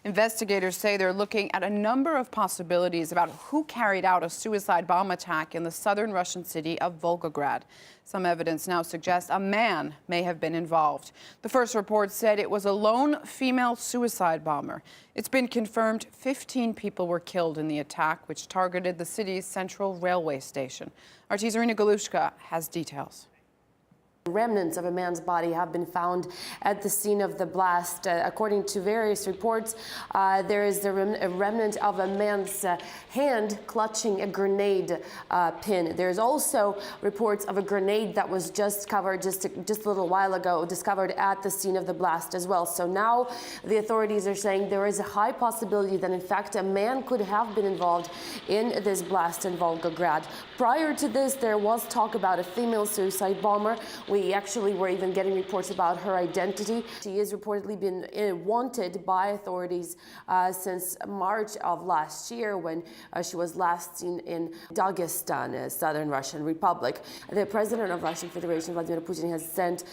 Investigators say they're looking at a number of possibilities about who carried out a suicide bomb attack in the southern Russian city of Volgograd. Some evidence now suggests a man may have been involved. The first report said it was a lone female suicide bomber. It's been confirmed 15 people were killed in the attack, which targeted the city's central railway station. RT's Irina Galushka has details. Remnants of a man's body have been found at the scene of the blast. According to various reports, there is a remnant of a man's hand clutching a grenade pin. There's also reports of a grenade that was just a little while ago, discovered at the scene of the blast as well. So now the authorities are saying there is a high possibility that in fact a man could have been involved in this blast in Volgograd. Prior to this, there was talk about a female suicide bomber. We actually were even getting reports about her identity. She has reportedly been wanted by authorities since March of last year, when she was last seen in Dagestan, southern Russian Republic. The president of Russian Federation, Vladimir Putin, has sent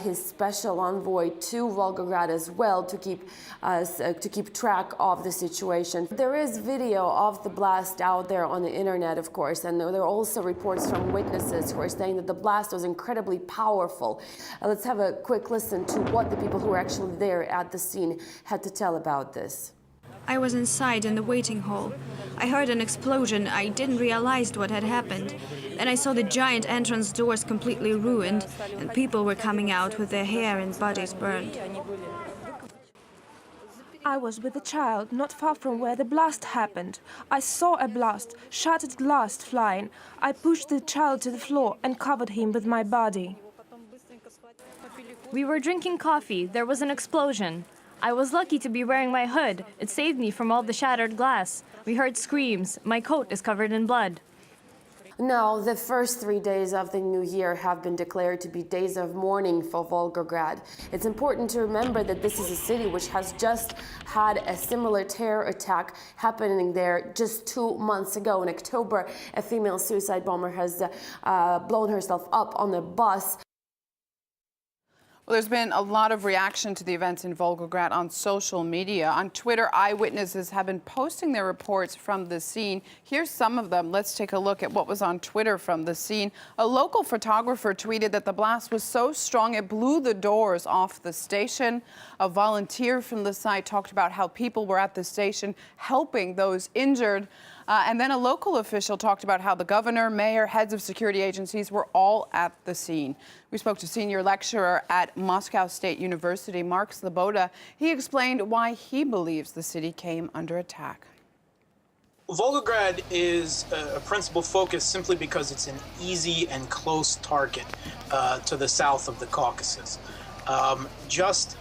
his special envoy to Volgograd as well to keep track of the situation. There is video of the blast out there on the internet, of course, and there are also reports from witnesses who are saying that the blast was incredibly powerful. Let's have a quick listen to what the people who were actually there at the scene had to tell about this. I was inside in the waiting hall. I heard an explosion. I didn't realize what had happened. Then I saw the giant entrance doors completely ruined, and people were coming out with their hair and bodies burned. I was with a child not far from where the blast happened. I saw a blast, shattered glass flying. I pushed the child to the floor and covered him with my body. We were drinking coffee. There was an explosion. I was lucky to be wearing my hood. It saved me from all the shattered glass. We heard screams. My coat is covered in blood. Now, the first 3 days of the new year have been declared to be days of mourning for Volgograd. It's important to remember that this is a city which has just had a similar terror attack happening there just 2 months ago. In October, a female suicide bomber has blown herself up on a bus. Well, there's been a lot of reaction to the events in Volgograd on social media. On Twitter, eyewitnesses have been posting their reports from the scene. Here's some of them. Let's take a look at what was on Twitter from the scene. A local photographer tweeted that the blast was so strong it blew the doors off the station. A volunteer from the site talked about how people were at the station helping those injured. And then a local official talked about how the governor, mayor, heads of security agencies were all at the scene. We spoke to senior lecturer at Moscow State University, Mark Sloboda. He explained why he believes the city came under attack. Volgograd is a principal focus simply because it's an easy and close target to the south of the Caucasus. Just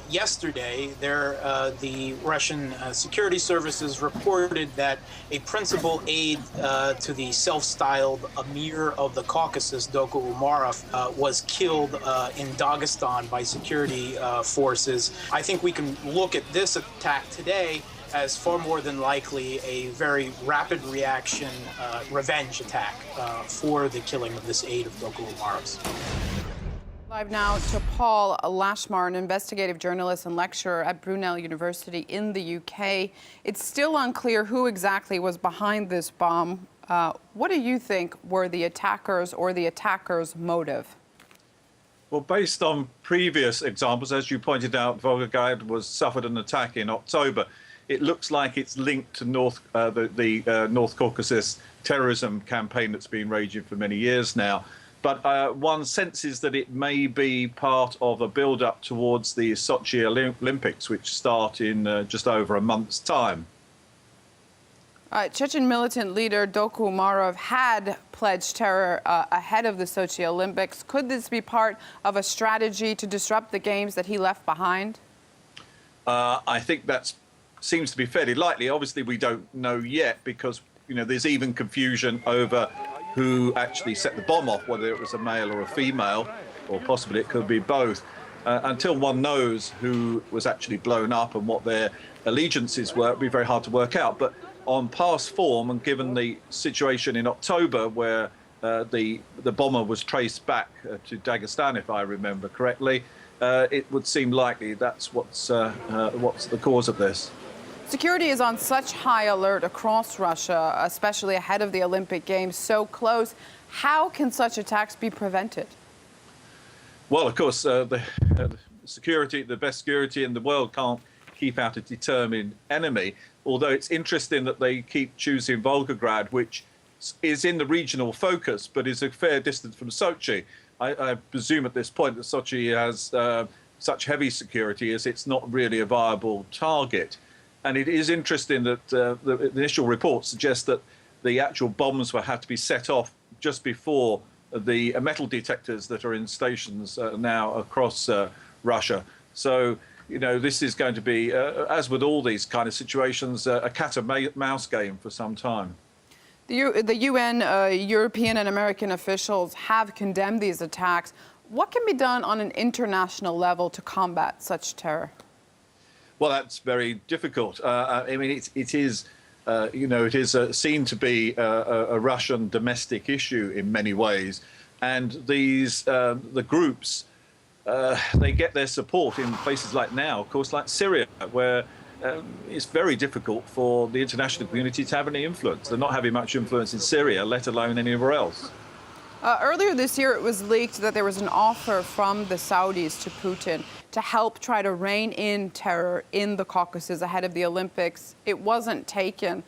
yesterday, the Russian security services reported that a principal aide to the self-styled Emir of the Caucasus, Doku Umarov, was killed in Dagestan by security forces. I think we can look at this attack today as far more than likely a very rapid reaction revenge attack for the killing of this aide of Doku Umarov's. Live now to Paul Lashmar, an investigative journalist and lecturer at Brunel University in the UK. It's still unclear who exactly was behind this bomb. What do you think were the attackers or the attacker's motive? Well, based on previous examples, as you pointed out, Volgograd suffered an attack in October. It looks like it's linked to the North Caucasus terrorism campaign that's been raging for many years now. But one senses that it may be part of a build-up towards the Sochi Olympics, which start in just over a month's time. Chechen militant leader Doku Umarov had pledged terror ahead of the Sochi Olympics. Could this be part of a strategy to disrupt the games that he left behind? I think that seems to be fairly likely. Obviously, we don't know yet because, there's even confusion over who actually set the bomb off, whether it was a male or a female, or possibly it could be both. Until one knows who was actually blown up and what their allegiances were, it'd be very hard to work out. But on past form, and given the situation in October where the bomber was traced back to Dagestan, if I remember correctly, it would seem likely that's what's the cause of this. Security is on such high alert across Russia, especially ahead of the Olympic Games so close. How can such attacks be prevented? Well, of course, the security, the best security in the world can't keep out a determined enemy, although it's interesting that they keep choosing Volgograd, which is in the regional focus, but is a fair distance from Sochi. I presume at this point that Sochi has such heavy security as it's not really a viable target. And it is interesting that the initial reports suggest that the actual bombs will have to be set off just before the metal detectors that are in stations now across Russia. So, you know, this is going to be, as with all these kind of situations, a cat and mouse game for some time. The UN, European and American officials have condemned these attacks. What can be done on an international level to combat such terror? Well, that's very difficult. I mean, it is, you know, it is seen to be a Russian domestic issue in many ways. And these, the groups, they get their support in places like now, of course, like Syria, where it's very difficult for the international community to have any influence. They're not having much influence in Syria, let alone anywhere else. Earlier this year, it was leaked that there was an offer from the Saudis to Putin to help try to rein in terror in the Caucasus ahead of the Olympics. It wasn't taken.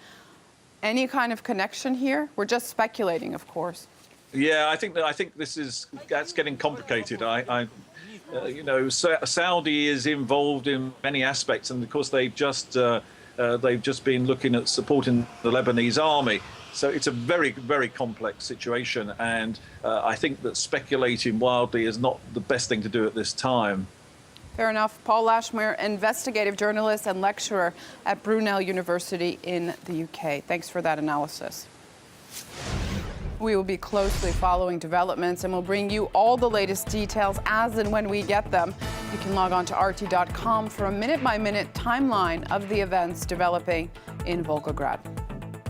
Any kind of connection here? We're just speculating, of course. Yeah, I think that's getting complicated. You know, Saudi is involved in many aspects, and of course they've just been looking at supporting the Lebanese army. So it's a very, very complex situation, and I think that speculating wildly is not the best thing to do at this time. Fair enough. Paul Lashmere, investigative journalist and lecturer at Brunel University in the UK. Thanks for that analysis. We will be closely following developments and we'll bring you all the latest details as and when we get them. You can log on to RT.com for a minute-by-minute timeline of the events developing in Volgograd.